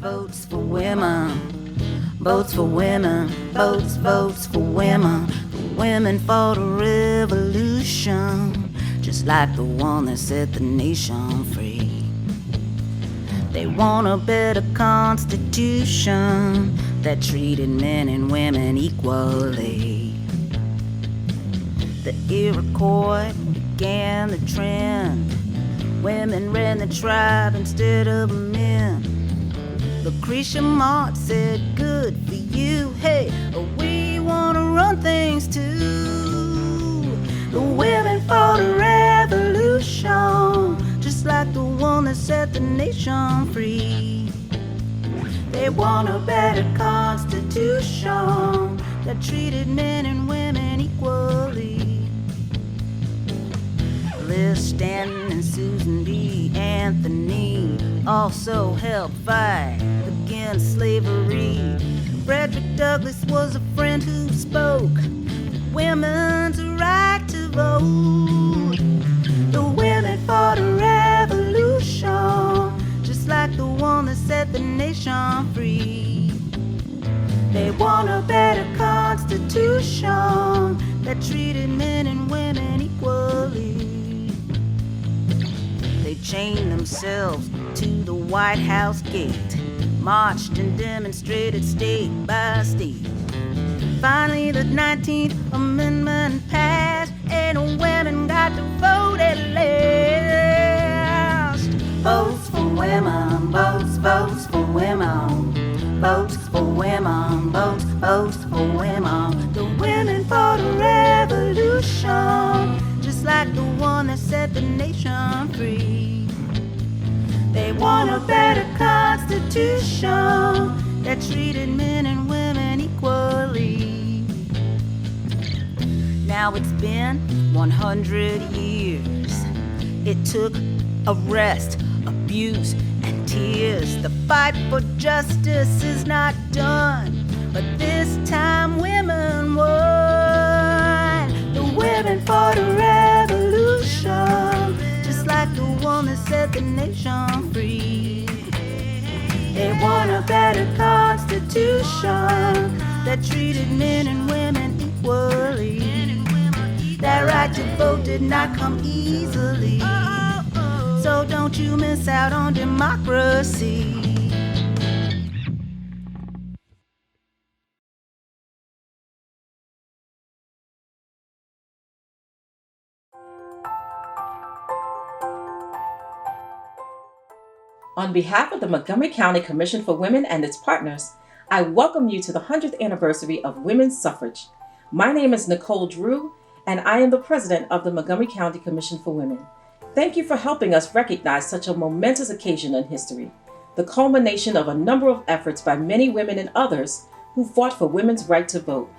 Votes for women, votes for women, votes for women. The women fought a revolution, just like the one that set the nation free. They want a better constitution that treated men and women equally. The Iroquois began the trend. Women ran the tribe instead of men. Lucretia Mott said, good for you, hey, we want to run things too. The women fought a revolution, just like the one that set the nation free. They want a better constitution that treated men and women equally. Liz Stanton and Susan B. Anthony also helped fight against slavery. Frederick Douglass was a friend who spoke women's right to vote. The women fought a revolution, just like the one that set the nation free. They want a better constitution that treated men and women equally. They chained themselves to the White House gate, marched and demonstrated state by state. Finally, the 19th Amendment passed, and women got to vote at last. Votes for women, votes for women, votes for women, votes for women. The women fought a revolution, just like the one that set the nation free. They want a better constitution that treated men and women equally. Now it's been 100 years. It took arrest, abuse, and tears. The fight for justice is not done, but this time women won. The women fought a revolution, just like the one that set the nation free. They want a better constitution that treated men and women equally. That right to vote did not come easily, so don't you miss out on democracy. On behalf of the Montgomery County Commission for Women and its partners, I welcome you to the 100th anniversary of women's suffrage. My name is Nicole Drew, and I am the president of the Montgomery County Commission for Women. Thank you for helping us recognize such a momentous occasion in history, the culmination of a number of efforts by many women and others who fought for women's right to vote.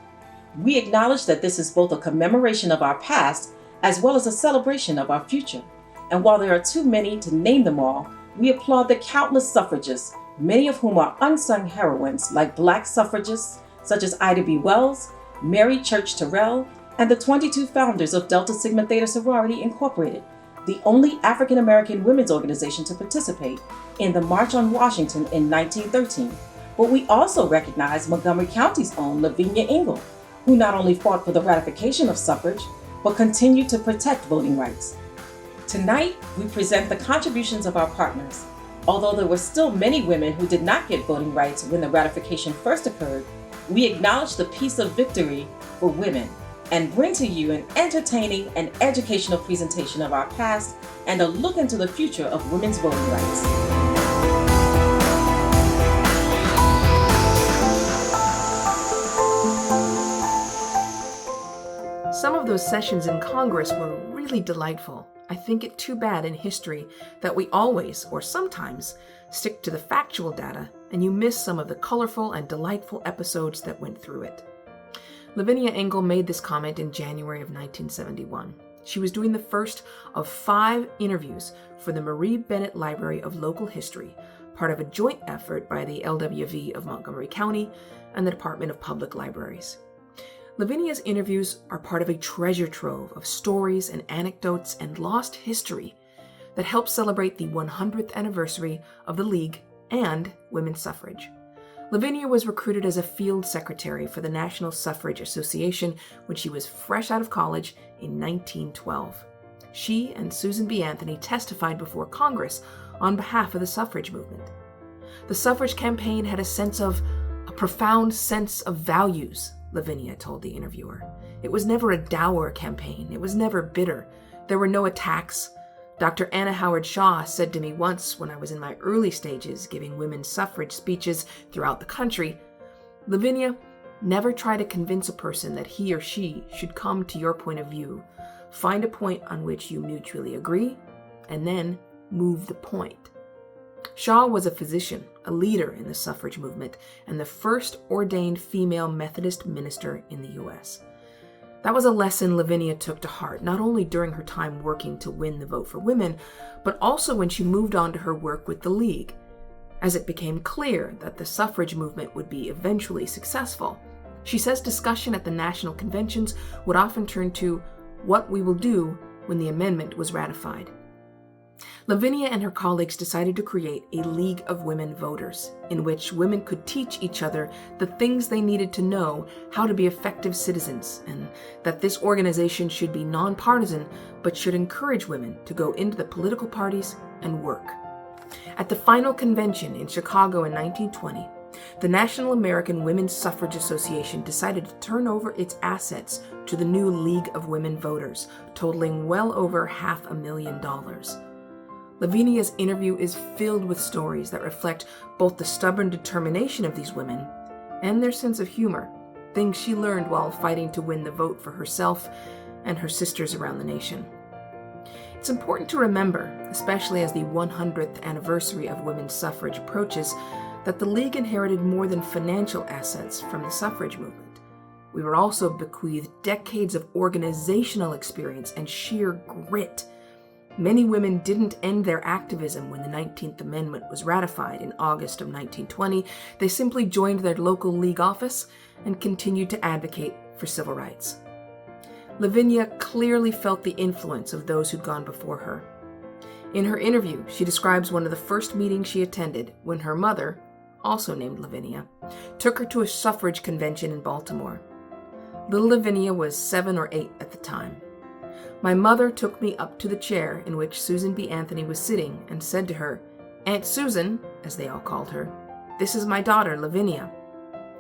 We acknowledge that this is both a commemoration of our past as well as a celebration of our future. And while there are too many to name them all, we applaud the countless suffragists, many of whom are unsung heroines like Black suffragists such as Ida B. Wells, Mary Church Terrell, and the 22 founders of Delta Sigma Theta Sorority Incorporated, the only African American women's organization to participate in the March on Washington in 1913. But we also recognize Montgomery County's own Lavinia Ingle, who not only fought for the ratification of suffrage, but continued to protect voting rights. Tonight, we present the contributions of our partners. Although there were still many women who did not get voting rights when the ratification first occurred, we acknowledge the peace of victory for women and bring to you an entertaining and educational presentation of our past and a look into the future of women's voting rights. Some of those sessions in Congress were really delightful. I think it too bad in history that we always, or sometimes, stick to the factual data, and you miss some of the colorful and delightful episodes that went through it. Lavinia Engel made this comment in January of 1971. She was doing the first of 5 interviews for the Marie Bennett Library of Local History, part of a joint effort by the LWV of Montgomery County and the Department of Public Libraries. Lavinia's interviews are part of a treasure trove of stories and anecdotes and lost history that help celebrate the 100th anniversary of the League and women's suffrage. Lavinia was recruited as a field secretary for the National Suffrage Association when she was fresh out of college in 1912. She and Susan B. Anthony testified before Congress on behalf of the suffrage movement. The suffrage campaign had a profound sense of values, Lavinia told the interviewer. It was never a dour campaign. It was never bitter. There were no attacks. Dr. Anna Howard Shaw said to me once when I was in my early stages giving women's suffrage speeches throughout the country, Lavinia, never try to convince a person that he or she should come to your point of view. Find a point on which you mutually agree, and then move the point. Shaw was a physician, a leader in the suffrage movement, and the first ordained female Methodist minister in the U.S. That was a lesson Lavinia took to heart, not only during her time working to win the vote for women, but also when she moved on to her work with the League. As it became clear that the suffrage movement would be eventually successful, she says discussion at the national conventions would often turn to what we will do when the amendment was ratified. Lavinia and her colleagues decided to create a League of Women Voters, in which women could teach each other the things they needed to know how to be effective citizens, and that this organization should be nonpartisan, but should encourage women to go into the political parties and work. At the final convention in Chicago in 1920, the National American Women's Suffrage Association decided to turn over its assets to the new League of Women Voters, totaling well over $500,000. Lavinia's interview is filled with stories that reflect both the stubborn determination of these women and their sense of humor, things she learned while fighting to win the vote for herself and her sisters around the nation. It's important to remember, especially as the 100th anniversary of women's suffrage approaches, that the League inherited more than financial assets from the suffrage movement. We were also bequeathed decades of organizational experience and sheer grit. Many women didn't end their activism when the 19th Amendment was ratified in August of 1920. They simply joined their local League office and continued to advocate for civil rights. Lavinia clearly felt the influence of those who'd gone before her. In her interview, she describes one of the first meetings she attended when her mother, also named Lavinia, took her to a suffrage convention in Baltimore. Little Lavinia was 7 or 8 at the time. My mother took me up to the chair in which Susan B. Anthony was sitting and said to her, "Aunt Susan," as they all called her, "this is my daughter, Lavinia."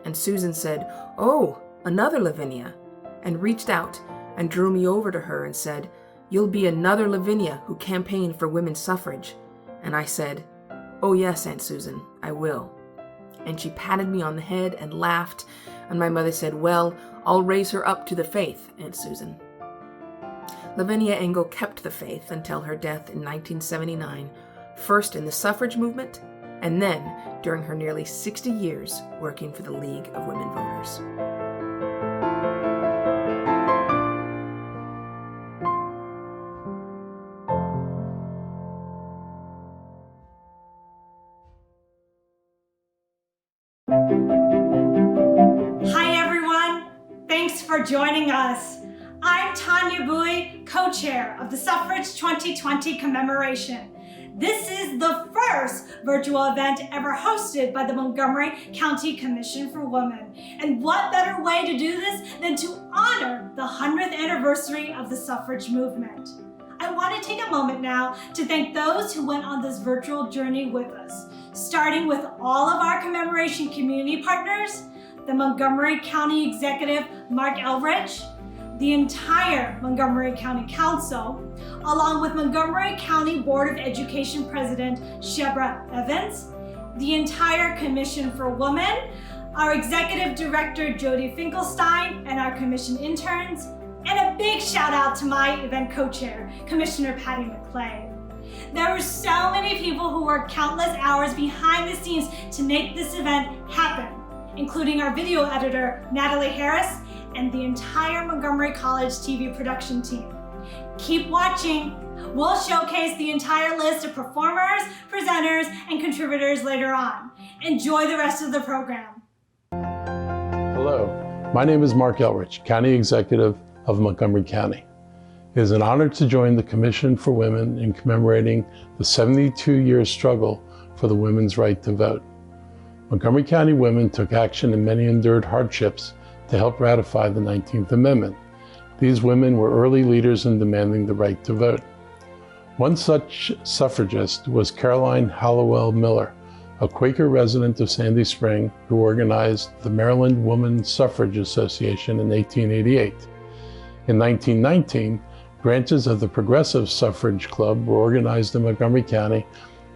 And Susan said, "Oh, another Lavinia," and reached out and drew me over to her and said, "You'll be another Lavinia who campaigned for women's suffrage." And I said, "Oh yes, Aunt Susan, I will." And she patted me on the head and laughed, and my mother said, "Well, I'll raise her up to the faith, Aunt Susan." Lavinia Engel kept the faith until her death in 1979, first in the suffrage movement, and then during her nearly 60 years working for the League of Women Voters. Hi everyone, thanks for joining us. I'm Tanya Bui, co-chair of the Suffrage 2020 Commemoration. This is the first virtual event ever hosted by the Montgomery County Commission for Women. And what better way to do this than to honor the 100th anniversary of the suffrage movement? I want to take a moment now to thank those who went on this virtual journey with us, starting with all of our commemoration community partners, the Montgomery County Executive Mark Elbridge, the entire Montgomery County Council, along with Montgomery County Board of Education President Shebra Evans, the entire Commission for Women, our Executive Director Jody Finkelstein, and our Commission interns, and a big shout out to my event co-chair, Commissioner Patty McClay. There were so many people who worked countless hours behind the scenes to make this event happen, including our video editor, Natalie Harris, and the entire Montgomery College TV production team. Keep watching. We'll showcase the entire list of performers, presenters, and contributors later on. Enjoy the rest of the program. Hello, my name is Mark Elrich, County Executive of Montgomery County. It is an honor to join the Commission for Women in commemorating the 72-year struggle for the women's right to vote. Montgomery County women took action and many endured hardships to help ratify the 19th Amendment. These women were early leaders in demanding the right to vote. One such suffragist was Caroline Hallowell Miller, a Quaker resident of Sandy Spring who organized the Maryland Woman Suffrage Association in 1888. In 1919, branches of the Progressive Suffrage Club were organized in Montgomery County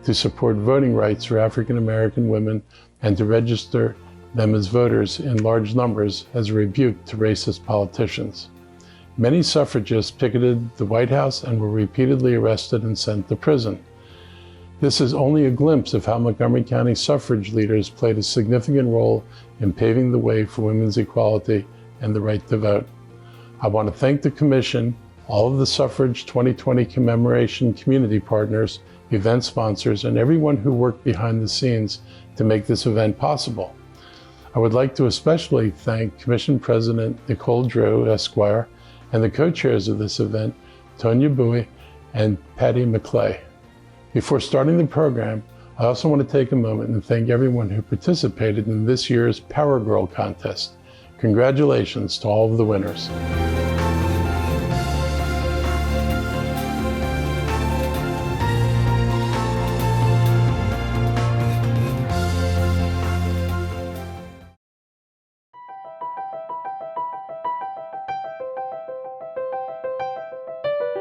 to support voting rights for African American women and to register them as voters in large numbers as a rebuke to racist politicians. Many suffragists picketed the White House and were repeatedly arrested and sent to prison. This is only a glimpse of how Montgomery County suffrage leaders played a significant role in paving the way for women's equality and the right to vote. I want to thank the Commission, all of the Suffrage 2020 Commemoration community partners, event sponsors, and everyone who worked behind the scenes to make this event possible. I would like to especially thank Commission President Nicole Drew, Esquire, and the co-chairs of this event, Tonya Bowie and Patty McClay. Before starting the program, I also want to take a moment and thank everyone who participated in this year's Power Girl contest. Congratulations to all of the winners.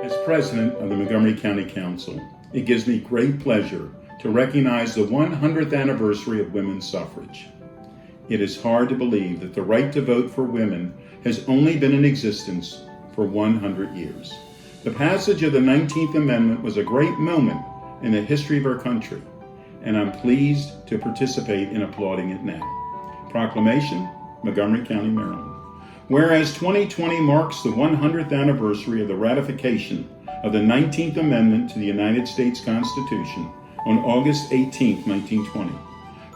As President of the Montgomery County Council, it gives me great pleasure to recognize the 100th anniversary of women's suffrage. It is hard to believe that the right to vote for women has only been in existence for 100 years. The passage of the 19th Amendment was a great moment in the history of our country, and I'm pleased to participate in applauding it now. Proclamation, Montgomery County, Maryland. Whereas 2020 marks the 100th anniversary of the ratification of the 19th Amendment to the United States Constitution on August 18, 1920.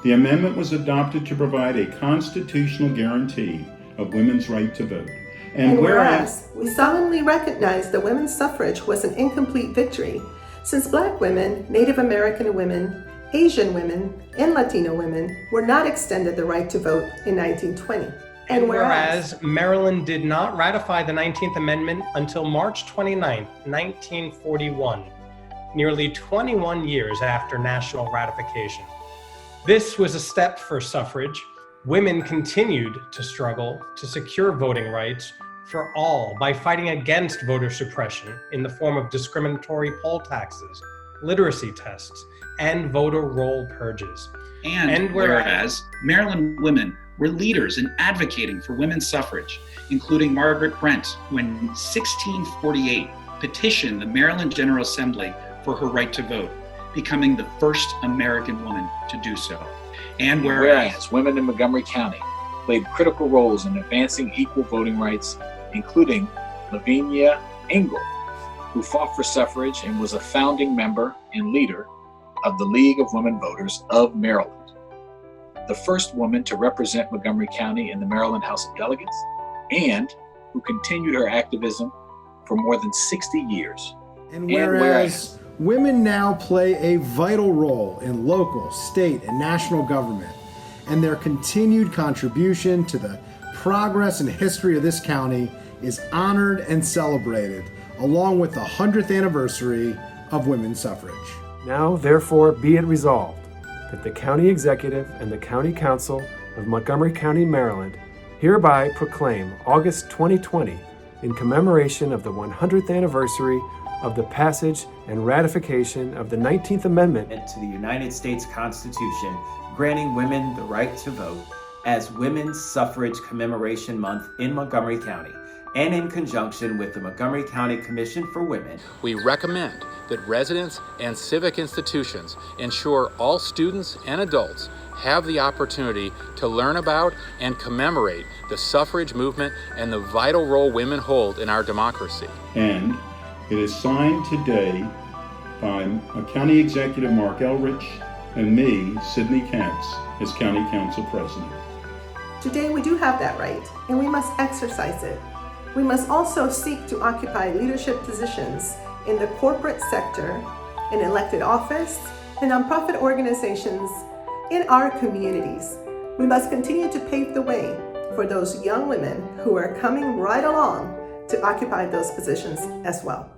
The amendment was adopted to provide a constitutional guarantee of women's right to vote. And whereas we solemnly recognize that women's suffrage was an incomplete victory, since Black women, Native American women, Asian women, and Latino women were not extended the right to vote in 1920. And whereas Maryland did not ratify the 19th Amendment until March 29, 1941, nearly 21 years after national ratification. This was a step for suffrage. Women continued to struggle to secure voting rights for all by fighting against voter suppression in the form of discriminatory poll taxes, literacy tests, and voter roll purges. And whereas Maryland women were leaders in advocating for women's suffrage, including Margaret Brent, who in 1648 petitioned the Maryland General Assembly for her right to vote, becoming the first American woman to do so. And whereas women in Montgomery County played critical roles in advancing equal voting rights, including Lavinia Engel, who fought for suffrage and was a founding member and leader of the League of Women Voters of Maryland, the first woman to represent Montgomery County in the Maryland House of Delegates, and who continued her activism for more than 60 years. And whereas women now play a vital role in local, state, and national government, and their continued contribution to the progress and history of this county is honored and celebrated, along with the 100th anniversary of women's suffrage. Now, therefore, be it resolved that the County Executive and the County Council of Montgomery County, Maryland, hereby proclaim August 2020 in commemoration of the 100th anniversary of the passage and ratification of the 19th Amendment to the United States Constitution, granting women the right to vote as Women's Suffrage Commemoration Month in Montgomery County, and in conjunction with the Montgomery County Commission for Women, we recommend that residents and civic institutions ensure all students and adults have the opportunity to learn about and commemorate the suffrage movement and the vital role women hold in our democracy. And it is signed today by County Executive Mark Elrich and me, Sidney Katz, as County Council President. Today we do have that right, and we must exercise it. We must also seek to occupy leadership positions in the corporate sector, in elected office, in nonprofit organizations, in our communities. We must continue to pave the way for those young women who are coming right along to occupy those positions as well.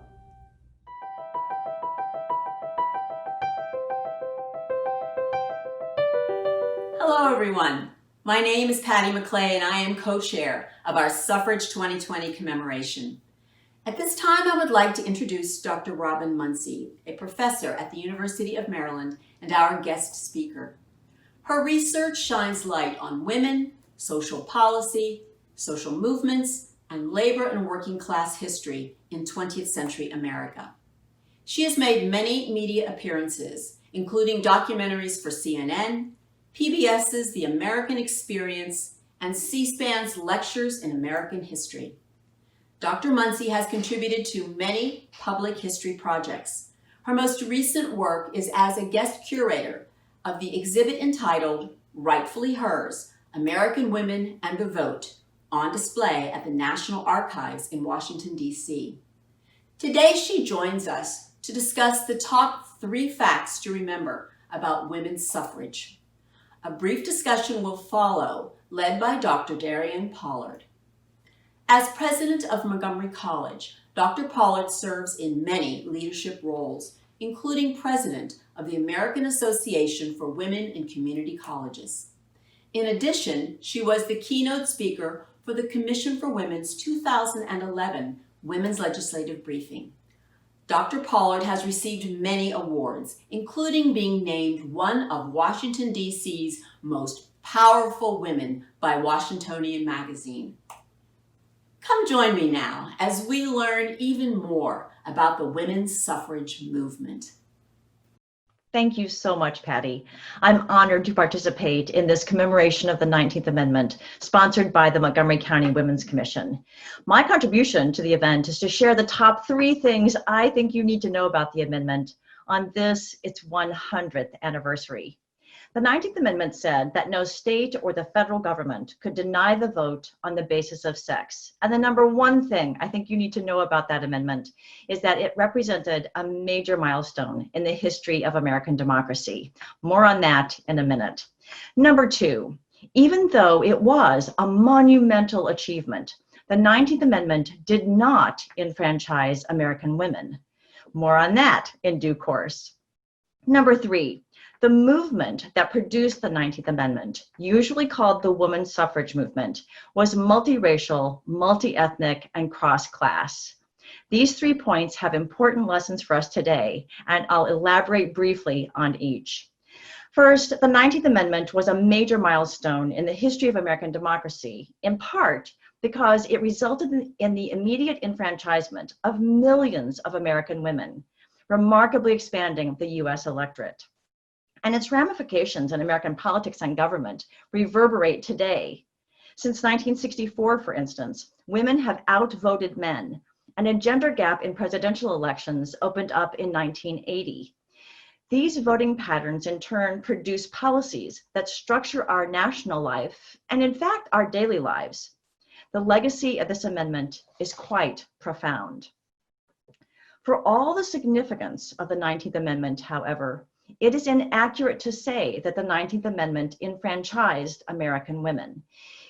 Hello everyone. My name is Patty McClay and I am co-chair of our Suffrage 2020 commemoration. At this time, I would like to introduce Dr. Robin Munsey, a professor at the University of Maryland and our guest speaker. Her research shines light on women, social policy, social movements, and labor and working class history in 20th century America. She has made many media appearances, including documentaries for CNN, PBS's The American Experience, and C-SPAN's Lectures in American History. Dr. Munsey has contributed to many public history projects. Her most recent work is as a guest curator of the exhibit entitled Rightfully Hers, American Women and the Vote, on display at the National Archives in Washington, D.C. Today she joins us to discuss the top 3 facts to remember about women's suffrage. A brief discussion will follow, led by Dr. Darian Pollard. As president of Montgomery College, Dr. Pollard serves in many leadership roles, including president of the American Association for Women in Community Colleges. In addition, she was the keynote speaker for the Commission for Women's 2011 Women's Legislative Briefing. Dr. Pollard has received many awards, including being named one of Washington, D.C.'s most powerful women by Washingtonian magazine. Come join me now as we learn even more about the women's suffrage movement. Thank you so much, Patty. I'm honored to participate in this commemoration of the 19th Amendment, sponsored by the Montgomery County Women's Commission. My contribution to the event is to share the top 3 things I think you need to know about the amendment on this, its 100th anniversary. The 19th Amendment said that no state or the federal government could deny the vote on the basis of sex. And the number 1 thing I think you need to know about that amendment is that it represented a major milestone in the history of American democracy. More on that in a minute. Number 2, even though it was a monumental achievement, the 19th Amendment did not enfranchise American women. More on that in due course. Number 3, the movement that produced the 19th Amendment, usually called the women's suffrage movement, was multiracial, multi-ethnic, and cross-class. These 3 points have important lessons for us today, and I'll elaborate briefly on each. First, the 19th Amendment was a major milestone in the history of American democracy, in part because it resulted in the immediate enfranchisement of millions of American women, remarkably expanding the U.S. electorate. And its ramifications in American politics and government reverberate today. Since 1964, for instance, women have outvoted men, and a gender gap in presidential elections opened up in 1980. These voting patterns in turn produce policies that structure our national life and in fact our daily lives. The legacy of this amendment is quite profound. For all the significance of the 19th Amendment, however, it is inaccurate to say that the 19th Amendment enfranchised American women.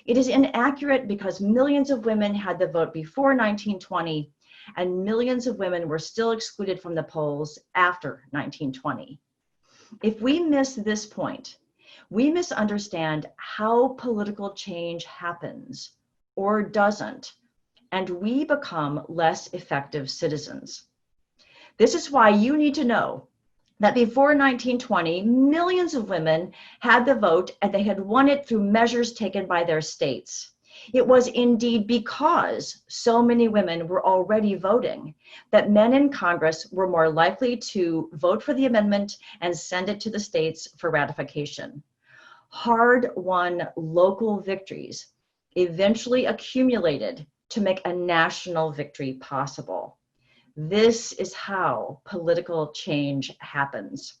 It is inaccurate because millions of women had the vote before 1920, and millions of women were still excluded from the polls after 1920. If we miss this point, we misunderstand how political change happens or doesn't, and we become less effective citizens. This is why you need to know that before 1920, millions of women had the vote and they had won it through measures taken by their states. It was indeed because so many women were already voting that men in Congress were more likely to vote for the amendment and send it to the states for ratification. Hard-won local victories eventually accumulated to make a national victory possible. This is how political change happens.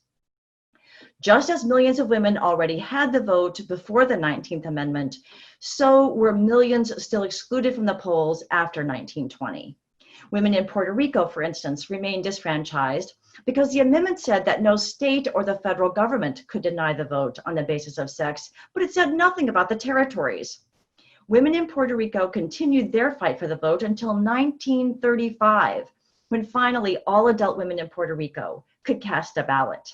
Just as millions of women already had the vote before the 19th Amendment, so were millions still excluded from the polls after 1920. Women in Puerto Rico, for instance, remained disfranchised because the amendment said that no state or the federal government could deny the vote on the basis of sex, but it said nothing about the territories. Women in Puerto Rico continued their fight for the vote until 1935, when finally all adult women in Puerto Rico could cast a ballot.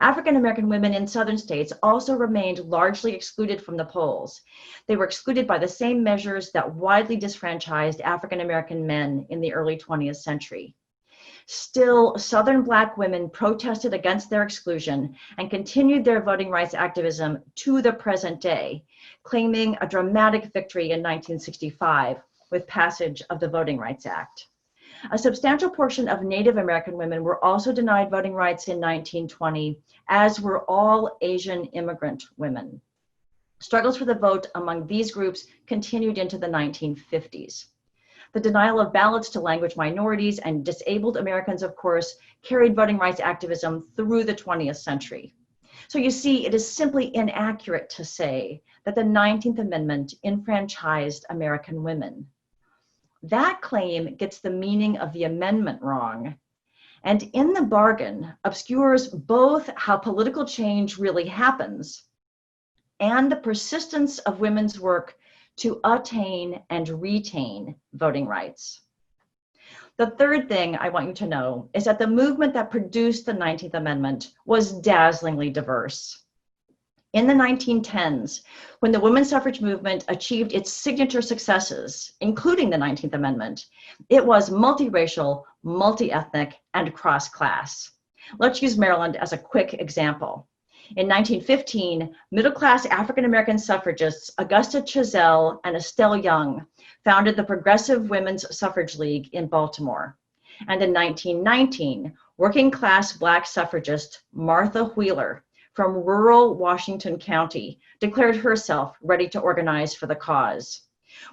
African American women in southern states also remained largely excluded from the polls. They were excluded by the same measures that widely disfranchised African American men in the early 20th century. Still, Southern Black women protested against their exclusion and continued their voting rights activism to the present day, claiming a dramatic victory in 1965 with passage of the Voting Rights Act. A substantial portion of Native American women were also denied voting rights in 1920, as were all Asian immigrant women. Struggles for the vote among these groups continued into the 1950s. The denial of ballots to language minorities and disabled Americans, of course, carried voting rights activism through the 20th century. So you see, it is simply inaccurate to say that the 19th Amendment enfranchised American women. That claim gets the meaning of the amendment wrong, and in the bargain obscures both how political change really happens and the persistence of women's work to attain and retain voting rights. The third thing I want you to know is that the movement that produced the 19th Amendment was dazzlingly diverse. In the 1910s, when the women's suffrage movement achieved its signature successes, including the 19th Amendment, it was multiracial, multi-ethnic, and cross-class. Let's use Maryland as a quick example. In 1915, middle-class African-American suffragists Augusta Chazelle and Estelle Young founded the Progressive Women's Suffrage League in Baltimore. And in 1919, working-class Black suffragist Martha Wheeler from rural Washington County declared herself ready to organize for the cause.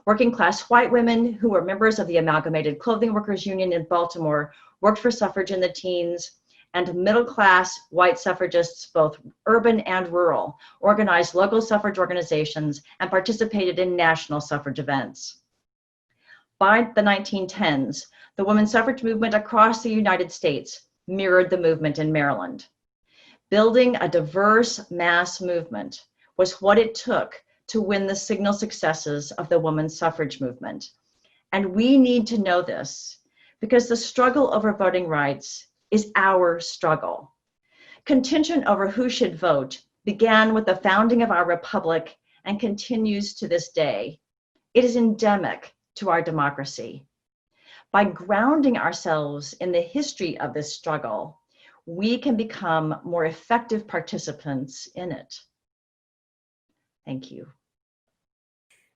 Working-class white women who were members of the Amalgamated Clothing Workers Union in Baltimore worked for suffrage in the teens, and middle-class white suffragists, both urban and rural, organized local suffrage organizations and participated in national suffrage events. By the 1910s, the women's suffrage movement across the United States mirrored the movement in Maryland. Building a diverse mass movement was what it took to win the signal successes of the women's suffrage movement. And we need to know this because the struggle over voting rights is our struggle. Contention over who should vote began with the founding of our republic and continues to this day. It is endemic to our democracy. By grounding ourselves in the history of this struggle, we can become more effective participants in it. Thank you.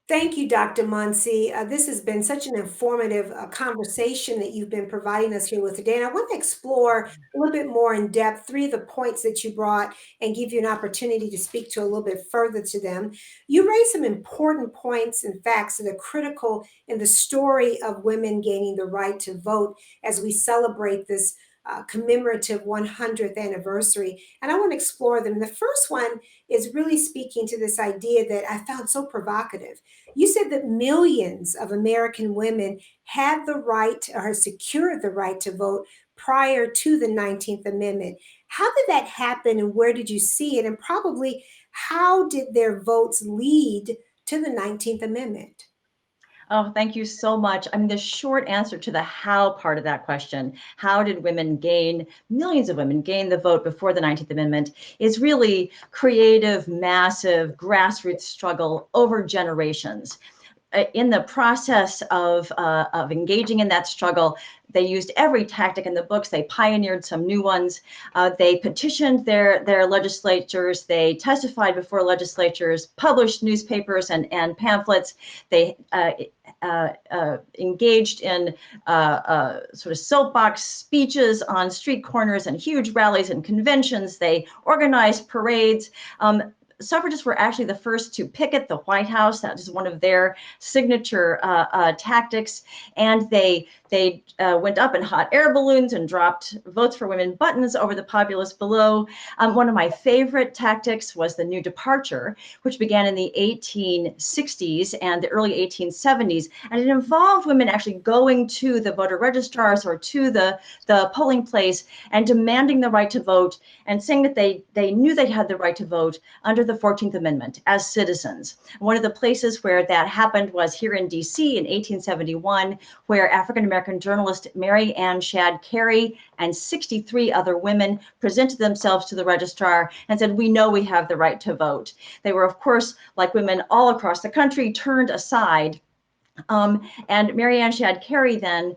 Thank you, Dr. Munsey. This has been such an informative conversation that you've been providing us here with today. And I want to explore a little bit more in depth 3 of the points that you brought and give you an opportunity to speak to a little bit further to them. You raised some important points and facts that are critical in the story of women gaining the right to vote as we celebrate this commemorative 100th anniversary. And I want to explore them. The first one is really speaking to this idea that I found so provocative. You said that millions of American women had the right or secured the right to vote prior to the 19th Amendment. How did that happen and where did you see it? And probably how did their votes lead to the 19th Amendment? Oh, thank you so much. I mean, the short answer to the how part of that question, how did millions of women gain the vote before the 19th Amendment, is really creative, massive, grassroots struggle over generations. in the process of engaging in that struggle, they used every tactic in the books. They pioneered some new ones. They petitioned their legislatures. They testified before legislatures, published newspapers and pamphlets. They engaged in sort of soapbox speeches on street corners and huge rallies and conventions. They organized parades. Suffragists were actually the first to picket the White House. That is one of their signature tactics. And they went up in hot air balloons and dropped votes for women buttons over the populace below. One of my favorite tactics was the New Departure, which began in the 1860s and the early 1870s. And it involved women actually going to the voter registrars or to the polling place and demanding the right to vote and saying that they knew they had the right to vote under the 14th Amendment as citizens. One of the places where that happened was here in DC in 1871, where African-American journalist Mary Ann Shadd Cary and 63 other women presented themselves to the registrar and said, "We know we have the right to vote." They were, of course, like women all across the country, turned aside. And Mary Ann Shadd Cary then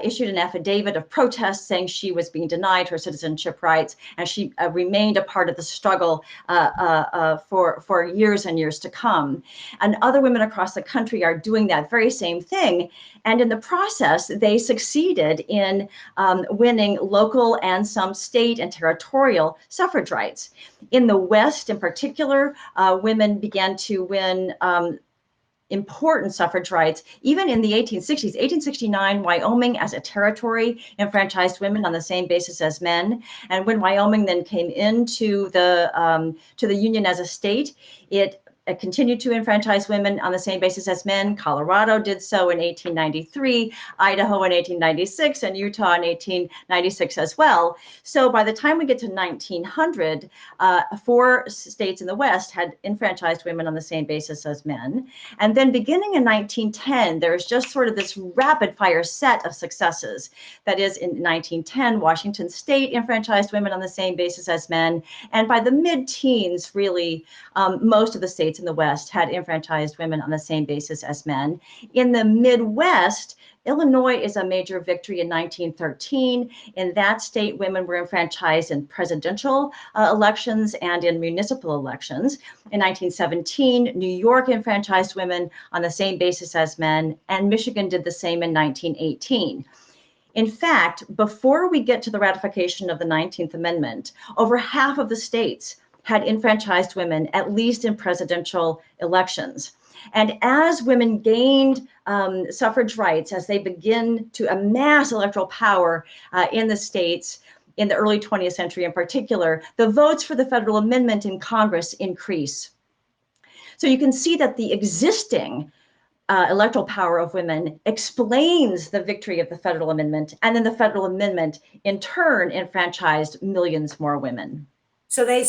issued an affidavit of protest saying she was being denied her citizenship rights, and she remained a part of the struggle for years and years to come. And other women across the country are doing that very same thing. And in the process, they succeeded in winning local and some state and territorial suffrage rights. In the West, in particular, women began to win important suffrage rights. Even in the 1860s, 1869, Wyoming as a territory enfranchised women on the same basis as men. And when Wyoming then came into the Union as a state, it continued to enfranchise women on the same basis as men. Colorado did so in 1893, Idaho in 1896, and Utah in 1896 as well. So by the time we get to 1900, 4 states in the West had enfranchised women on the same basis as men. And then beginning in 1910, there's just sort of this rapid fire set of successes. That is, in 1910, Washington State enfranchised women on the same basis as men. And by the mid-teens, really, most of the states in the West had enfranchised women on the same basis as men. In the Midwest, Illinois is a major victory in 1913. In that state, women were enfranchised in presidential elections and in municipal elections. In 1917, New York enfranchised women on the same basis as men, and Michigan did the same in 1918. In fact, before we get to the ratification of the 19th Amendment, over half of the states had enfranchised women, at least in presidential elections. And as women gained suffrage rights, as they begin to amass electoral power in the states in the early 20th century in particular, the votes for the federal amendment in Congress increase. So you can see that the existing electoral power of women explains the victory of the federal amendment, and then the federal amendment in turn enfranchised millions more women. So they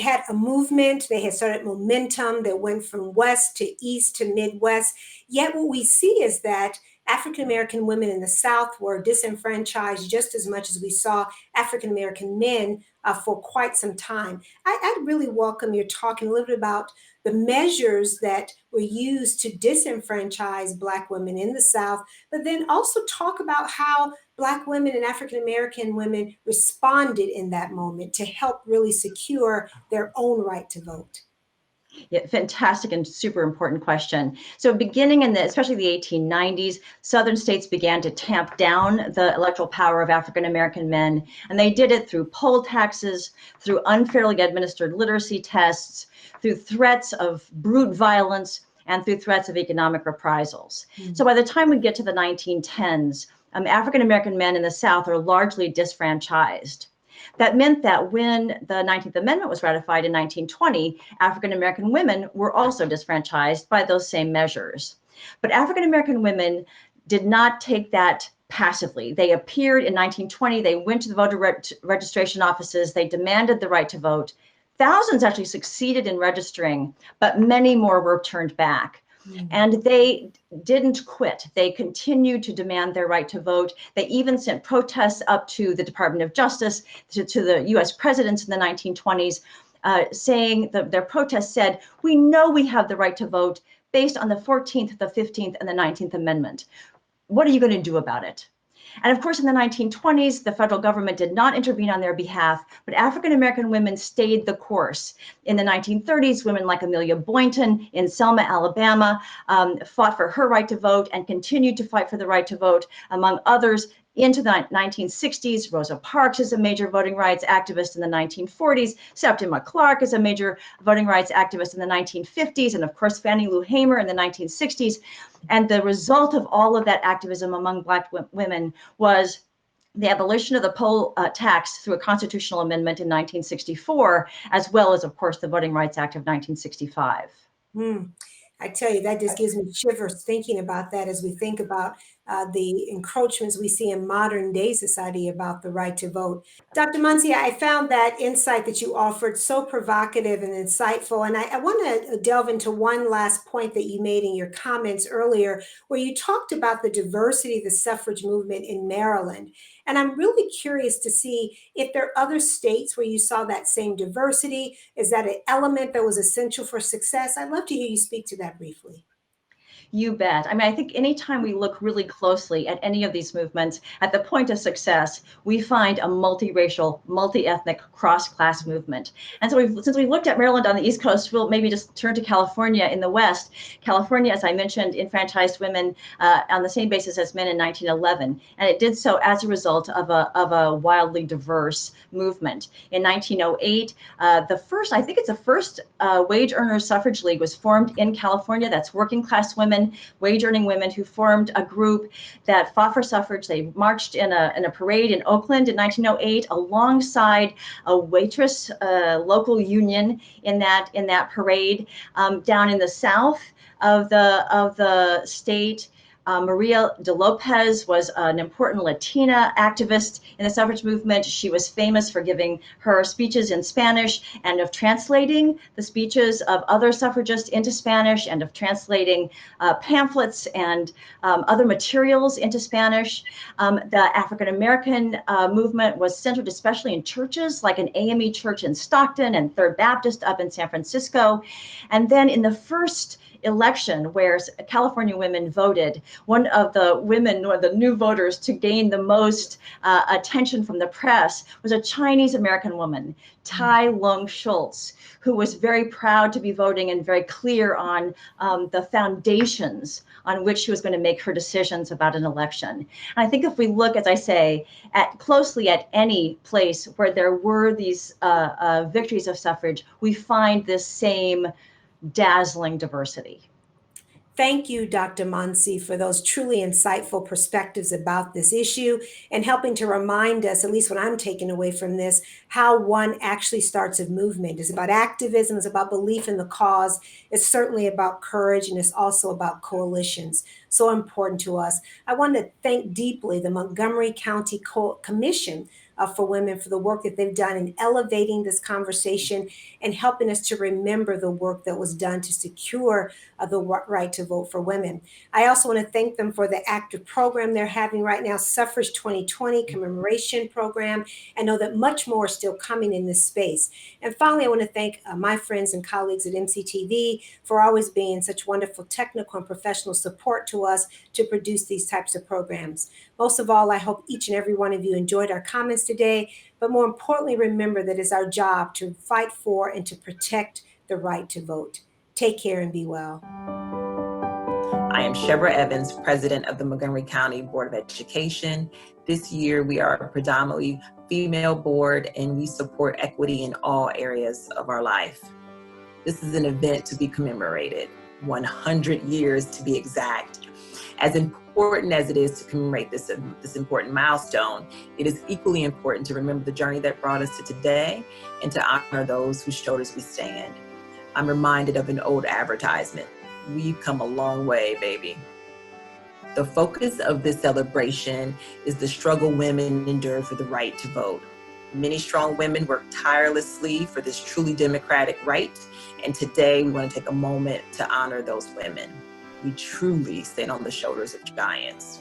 had a movement, they had started momentum that went from West to East to Midwest. Yet what we see is that African-American women in the South were disenfranchised just as much as we saw African-American men for quite some time. I'd really welcome your talking a little bit about the measures that were used to disenfranchise Black women in the South, but then also talk about how Black women and African-American women responded in that moment to help really secure their own right to vote. Yeah, fantastic and super important question. So beginning in especially the 1890s, Southern states began to tamp down the electoral power of African-American men, and they did it through poll taxes, through unfairly administered literacy tests, through threats of brute violence, and through threats of economic reprisals. So by the time we get to the 1910s, African-American men in the South are largely disfranchised. That meant that when the 19th Amendment was ratified in 1920, African-American women were also disfranchised by those same measures. But African-American women did not take that passively. They appeared in 1920, they went to the voter registration offices, they demanded the right to vote. Thousands actually succeeded in registering, but many more were turned back. And they didn't quit. They continued to demand their right to vote. They even sent protests up to the Department of Justice, to the US presidents in the 1920s, saying that their protests said, "We know we have the right to vote, based on the 14th, the 15th, and the 19th Amendment. What are you going to do about it? And of course, in the 1920s, the federal government did not intervene on their behalf, but African-American women stayed the course. In the 1930s, women like Amelia Boynton in Selma, Alabama, fought for her right to vote and continued to fight for the right to vote, among others. Into the 1960s, Rosa Parks is a major voting rights activist in the 1940s. Septima Clark is a major voting rights activist in the 1950s. And of course, Fannie Lou Hamer in the 1960s. And the result of all of that activism among Black women was the abolition of the poll tax through a constitutional amendment in 1964, as well as, of course, the Voting Rights Act of 1965. I tell you, that just gives me shivers thinking about that as we think about the encroachments we see in modern day society about the right to vote. Dr. Munsey, I found that insight that you offered so provocative and insightful. And I want to delve into one last point that you made in your comments earlier, where you talked about the diversity of the suffrage movement in Maryland. And I'm really curious to see if there are other states where you saw that same diversity. Is that an element that was essential for success? I'd love to hear you speak to that briefly. You bet. I mean, I think anytime we look really closely at any of these movements, at the point of success, we find a multiracial, multi-ethnic, cross-class movement. And so since we looked at Maryland on the East Coast, we'll maybe just turn to California in the West. California, as I mentioned, enfranchised women on the same basis as men in 1911. And it did so as a result of a wildly diverse movement. In 1908, the first wage earners suffrage league was formed in California. That's working class women, wage-earning women who formed a group that fought for suffrage. They marched in a parade in Oakland in 1908 alongside a waitress local union in that parade. Down in the south of the state, Maria de Lopez was an important Latina activist in the suffrage movement. She was famous for giving her speeches in Spanish and of translating the speeches of other suffragists into Spanish and of translating pamphlets and other materials into Spanish. The African American movement was centered especially in churches like an AME church in Stockton and Third Baptist up in San Francisco. And then in the first election where California women voted, one of the women or the new voters to gain the most attention from the press was a Chinese American woman, Tai Lung Schultz, who was very proud to be voting and very clear on the foundations on which she was going to make her decisions about an election. And I think if we look, as I say, closely at any place where there were these victories of suffrage, we find this same dazzling diversity. Thank you, Dr. Munsey, for those truly insightful perspectives about this issue and helping to remind us, at least what I'm taking away from this, how one actually starts a movement. It's about activism, it's about belief in the cause, it's certainly about courage, and it's also about coalitions. So important to us. I want to thank deeply the Montgomery County Commission for Women for the work that they've done in elevating this conversation and helping us to remember the work that was done to secure the right to vote for women. I also want to thank them for the active program they're having right now, Suffrage 2020 Commemoration Program. I know that much more is still coming in this space. And finally, I want to thank my friends and colleagues at MCTV for always being such wonderful technical and professional support to us to produce these types of programs. Most of all, I hope each and every one of you enjoyed our comments today, but more importantly, remember that it's our job to fight for and to protect the right to vote. Take care and be well. I am Shebra Evans, president of the Montgomery County Board of Education. This year, we are a predominantly female board and we support equity in all areas of our life. This is an event to be commemorated, 100 years to be exact. As important as it is to commemorate this important milestone, it is equally important to remember the journey that brought us to today and to honor those whose shoulders we stand. I'm reminded of an old advertisement. We've come a long way, baby. The focus of this celebration is the struggle women endured for the right to vote. Many strong women worked tirelessly for this truly democratic right, and today we want to take a moment to honor those women. We truly stand on the shoulders of giants.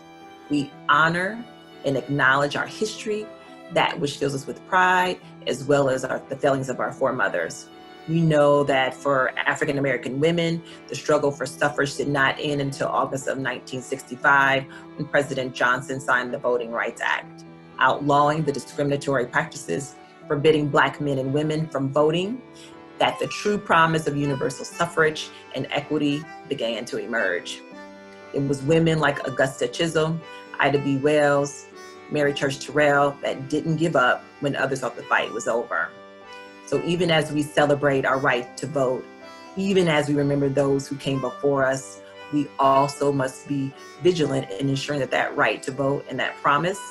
We honor and acknowledge our history, that which fills us with pride, as well as the failings of our foremothers. We know that for African American women, the struggle for suffrage did not end until August of 1965, when President Johnson signed the Voting Rights Act, outlawing the discriminatory practices forbidding Black men and women from voting, that the true promise of universal suffrage and equity began to emerge. It was women like Augusta Chisholm, Ida B. Wells, Mary Church Terrell that didn't give up when others thought the fight was over. So even as we celebrate our right to vote, even as we remember those who came before us, we also must be vigilant in ensuring that that right to vote and that promise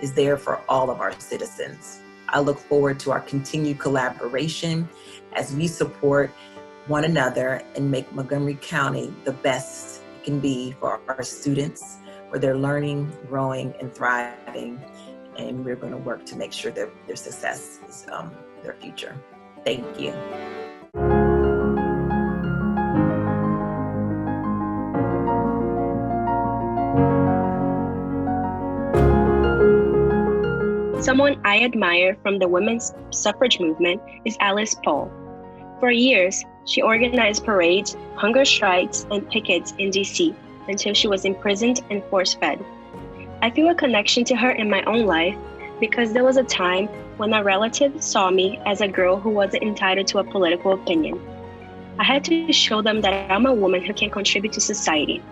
is there for all of our citizens. I look forward to our continued collaboration as we support one another and make Montgomery County the best it can be for our students, where they're learning, growing, and thriving. And we're going to work to make sure that their success is their future. Thank you. Someone I admire from the women's suffrage movement is Alice Paul. For years, she organized parades, hunger strikes, and pickets in DC until she was imprisoned and force-fed. I feel a connection to her in my own life because there was a time when a relative saw me as a girl who wasn't entitled to a political opinion. I had to show them that I'm a woman who can contribute to society.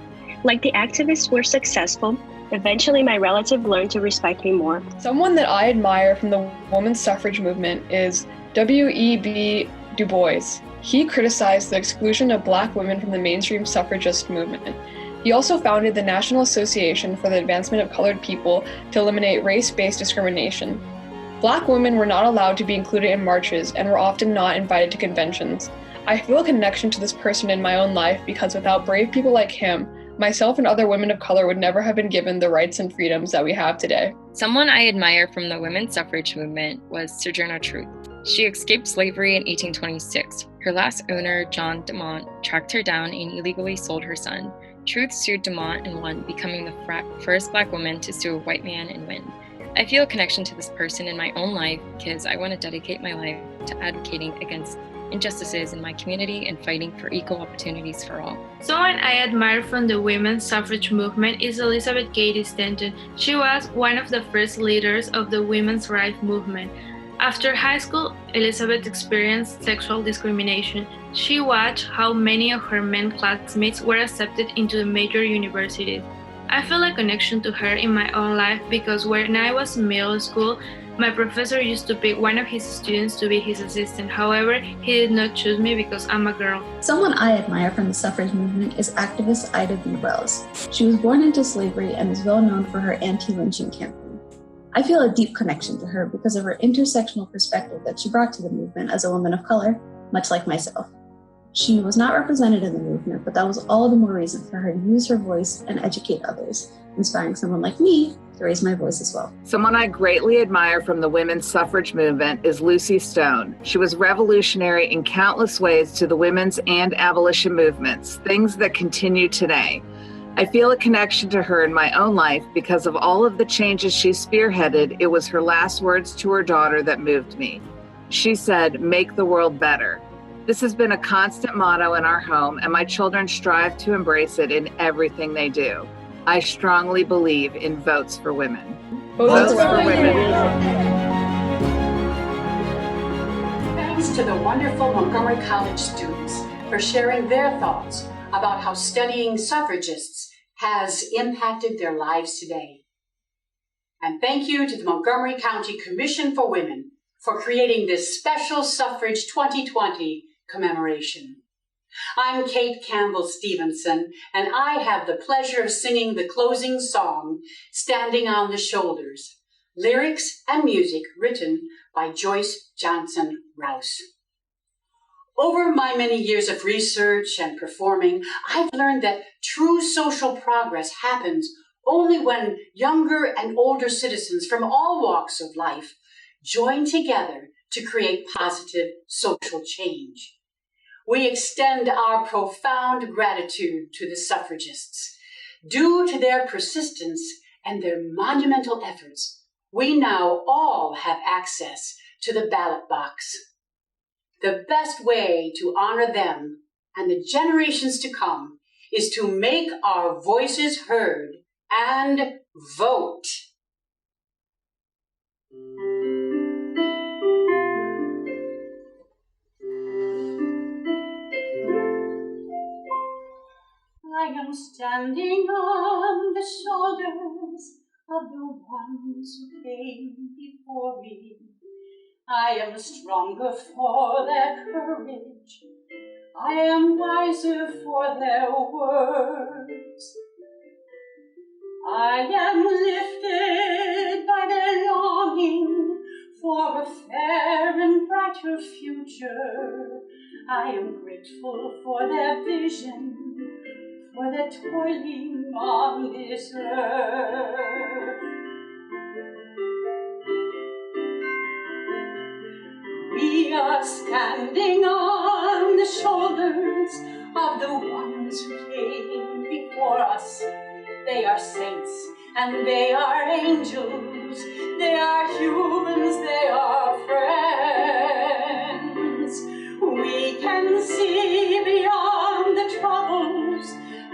Like the activists were successful, eventually my relative learned to respect me more. Someone that I admire from the women's suffrage movement is W.E.B. Du Bois. He criticized the exclusion of Black women from the mainstream suffragist movement. He also founded the National Association for the Advancement of Colored People to eliminate race-based discrimination. Black women were not allowed to be included in marches and were often not invited to conventions. I feel a connection to this person in my own life because without brave people like him, myself and other women of color would never have been given the rights and freedoms that we have today. Someone I admire from the women's suffrage movement was Sojourner Truth. She escaped slavery in 1826. Her last owner, John DeMont, tracked her down and illegally sold her son. Truth sued DeMont and won, becoming the first Black woman to sue a white man and win. I feel a connection to this person in my own life because I want to dedicate my life to advocating against injustices in my community and fighting for equal opportunities for all. Someone I admire from the women's suffrage movement is Elizabeth Katy Stanton. She was one of the first leaders of the women's rights movement. After high school, Elizabeth experienced sexual discrimination. She watched how many of her men classmates were accepted into the major universities. I feel a connection to her in my own life because when I was in middle school, my professor used to pick one of his students to be his assistant. However, he did not choose me because I'm a girl. Someone I admire from the suffrage movement is activist Ida B. Wells. She was born into slavery and is well known for her anti-lynching campaign. I feel a deep connection to her because of her intersectional perspective that she brought to the movement as a woman of color, much like myself. She was not represented in the movement, but that was all the more reason for her to use her voice and educate others, inspiring someone like me to raise my voice as well. Someone I greatly admire from the women's suffrage movement is Lucy Stone. She was revolutionary in countless ways to the women's and abolition movements, things that continue today. I feel a connection to her in my own life because of all of the changes she spearheaded. It was her last words to her daughter that moved me. She said, "Make the world better." This has been a constant motto in our home, and my children strive to embrace it in everything they do. I strongly believe in votes for women. Votes for women. Thanks to the wonderful Montgomery College students for sharing their thoughts about how studying suffragists has impacted their lives today. And thank you to the Montgomery County Commission for Women for creating this special Suffrage 2020 commemoration. I'm Kate Campbell Stevenson, and I have the pleasure of singing the closing song, Standing on the Shoulders, lyrics and music written by Joyce Johnson Rouse. Over my many years of research and performing, I've learned that true social progress happens only when younger and older citizens from all walks of life join together to create positive social change. We extend our profound gratitude to the suffragists. Due to their persistence and their monumental efforts, we now all have access to the ballot box. The best way to honor them and the generations to come is to make our voices heard and vote. I am standing on the shoulders of the ones who came before me. I am stronger for their courage. I am wiser for their words. I am lifted by their longing for a fair and brighter future. I am grateful for their vision, for their toiling on this earth. We are standing on the shoulders of the ones who came before us. They are saints and they are angels. They are humans, they are friends. We can see beyond the troubles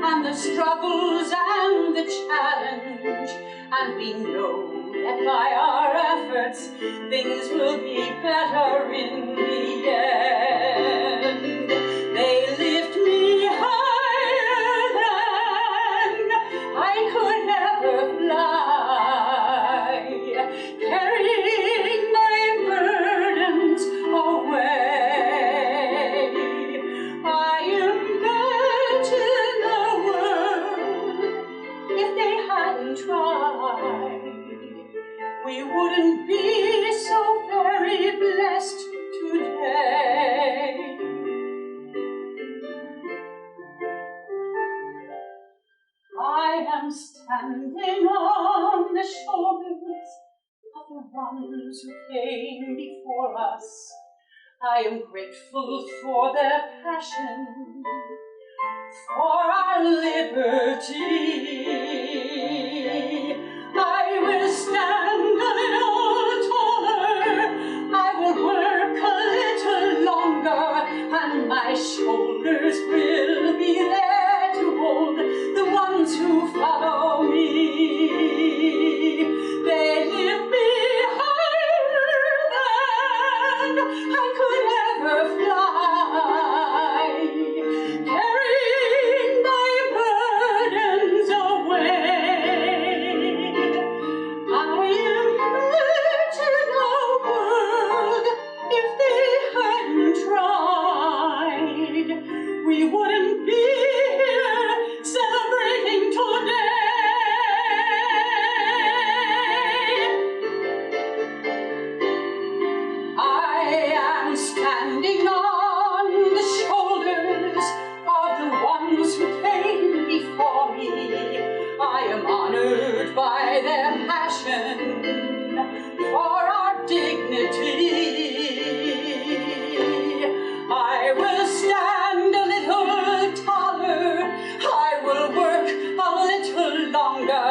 and the struggles and the challenge, and we know that by our efforts things will be better in the end. They lift me higher than I could ever fly, carrying my burdens away. I imagine a world if they hadn't tried. We wouldn't be so very blessed today. I am standing on the shoulders of the ones who came before us. I am grateful for their passion, for our liberty. I will stand a little taller, I will work a little longer, and my shoulders will be there to hold the ones who follow me. They lift me higher than I could ever fly, carrying my burdens away. I imagine a world if they hadn't tried. We wouldn't be here celebrating today. I am standing on the shoulders of the ones who came before me. I am honored by their passion for our dignity. I will stand a little taller, I will work a little longer,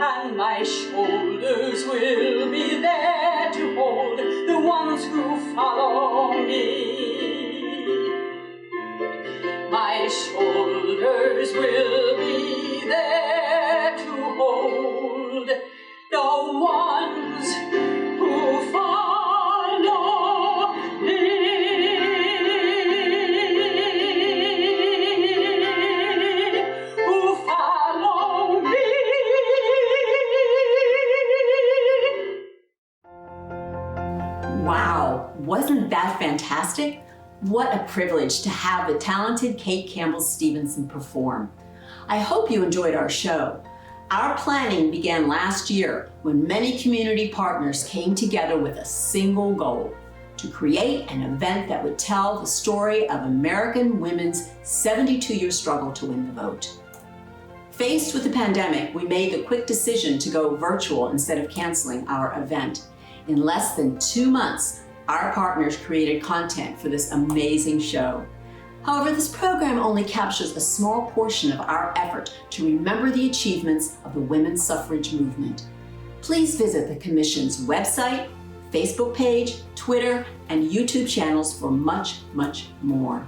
and my shoulders will be there to hold the ones who follow me. My shoulders will be there to hold the ones who follow me. Who follow me. Wow, wasn't that fantastic? What a privilege to have the talented Kate Campbell Stevenson perform. I hope you enjoyed our show. Our planning began last year when many community partners came together with a single goal: to create an event that would tell the story of American women's 72-year struggle to win the vote. Faced with the pandemic, we made the quick decision to go virtual instead of canceling our event. In less than 2 months, our partners created content for this amazing show. However, this program only captures a small portion of our effort to remember the achievements of the women's suffrage movement. Please visit the Commission's website, Facebook page, Twitter, and YouTube channels for much, much more.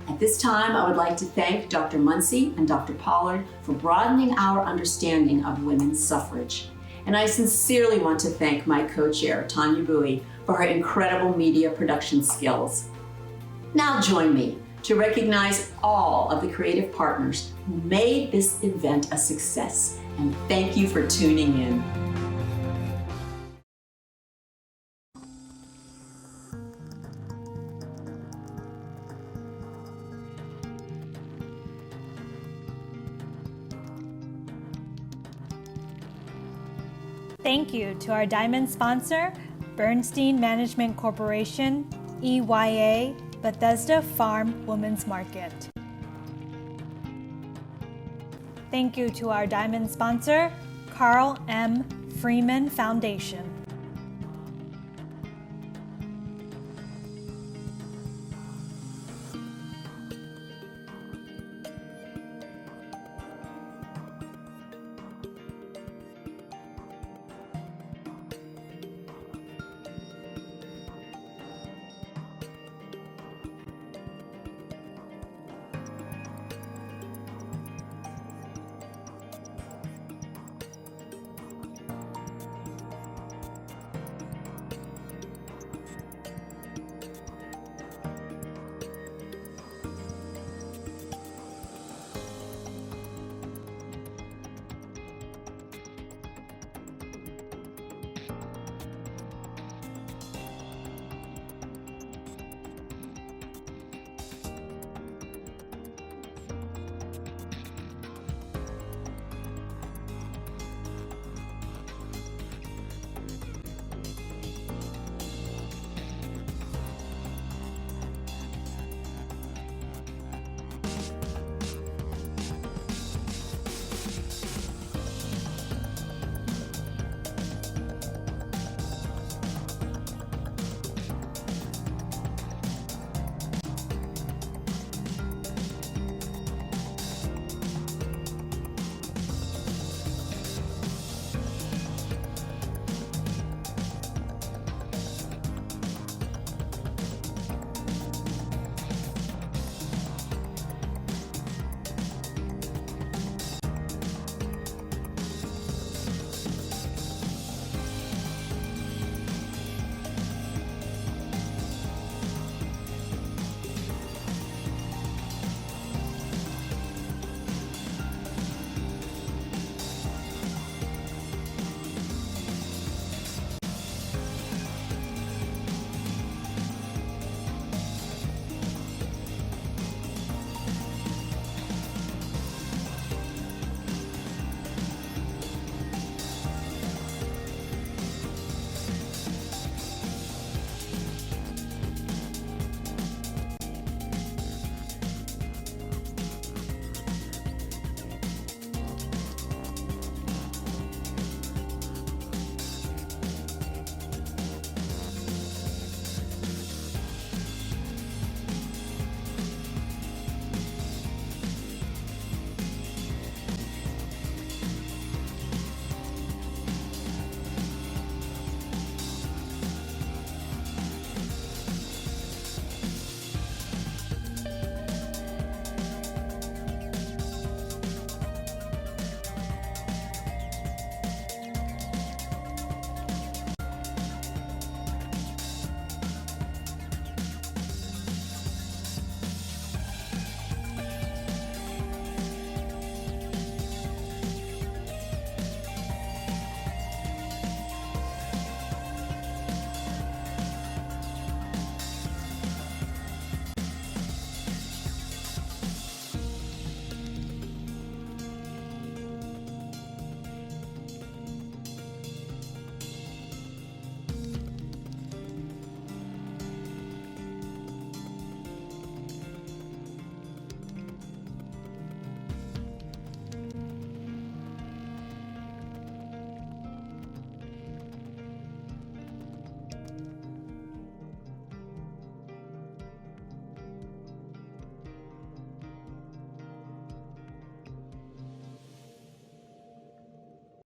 At this time, I would like to thank Dr. Munsey and Dr. Pollard for broadening our understanding of women's suffrage. And I sincerely want to thank my co-chair, Tanya Bowie, for her incredible media production skills. Now join me to recognize all of the creative partners who made this event a success. And thank you for tuning in. Thank you to our diamond sponsor, Bernstein Management Corporation, EYA, Bethesda Farm Women's Market. Thank you to our diamond sponsor, Carl M. Freeman Foundation.